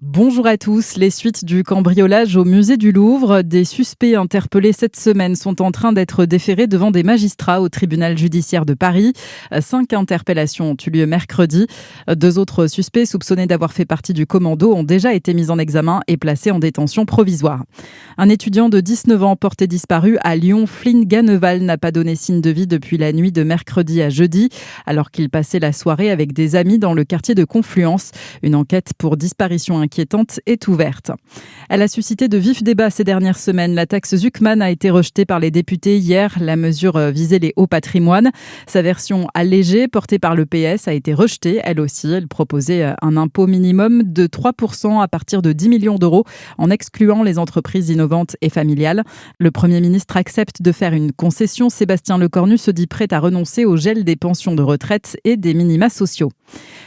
Bonjour à tous. Les suites du cambriolage au musée du Louvre, des suspects interpellés cette semaine sont en train d'être déférés devant des magistrats au tribunal judiciaire de Paris. 5 interpellations ont eu lieu mercredi. 2 autres suspects soupçonnés d'avoir fait partie du commando ont déjà été mis en examen et placés en détention provisoire. Un étudiant de 19 ans porté disparu à Lyon, Flynn Ganneval, n'a pas donné signe de vie depuis la nuit de mercredi à jeudi, alors qu'il passait la soirée avec des amis dans le quartier de Confluence. Une enquête pour disparition inquiétante est ouverte. Elle a suscité de vifs débats ces dernières semaines. La taxe Zuckman a été rejetée par les députés hier. La mesure visait les hauts patrimoines. Sa version allégée, portée par le PS, a été rejetée. Elle aussi, elle proposait un impôt minimum de 3% à partir de 10 millions d'euros, en excluant les entreprises innovantes et familiales. Le Premier ministre accepte de faire une concession. Sébastien Lecornu se dit prêt à renoncer au gel des pensions de retraite et des minima sociaux.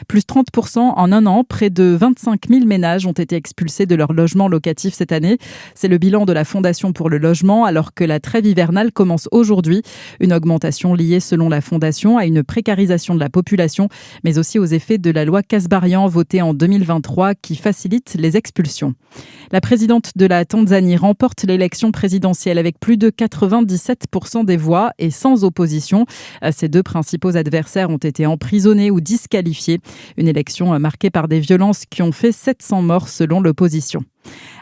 Plus 30% en un an, près de 25 000 ménages ont été expulsés de leur logement locatif cette année. C'est le bilan de la Fondation pour le logement, alors que la trêve hivernale commence aujourd'hui. Une augmentation liée, selon la Fondation, à une précarisation de la population, mais aussi aux effets de la loi Kasbarian votée en 2023 qui facilite les expulsions. La présidente de la Tanzanie remporte l'élection présidentielle avec plus de 97% des voix et sans opposition. Ses 2 principaux adversaires ont été emprisonnés ou disqualifiés. Une élection marquée par des violences qui ont fait 700 morts selon l'opposition.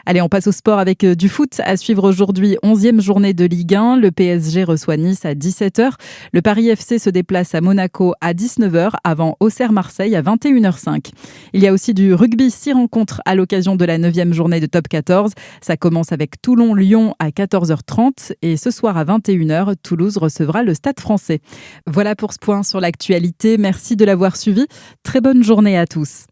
Allez, on passe au sport avec du foot. À suivre aujourd'hui, 11e journée de Ligue 1. Le PSG reçoit Nice à 17h. Le Paris FC se déplace à Monaco à 19h avant Auxerre-Marseille à 21h05. Il y a aussi du rugby, 6 rencontres à l'occasion de la 9e journée de Top 14. Ça commence avec Toulon-Lyon à 14h30 et ce soir à 21h, Toulouse recevra le Stade Français. Voilà pour ce point sur l'actualité. Merci de l'avoir suivi. Très bonne journée à tous.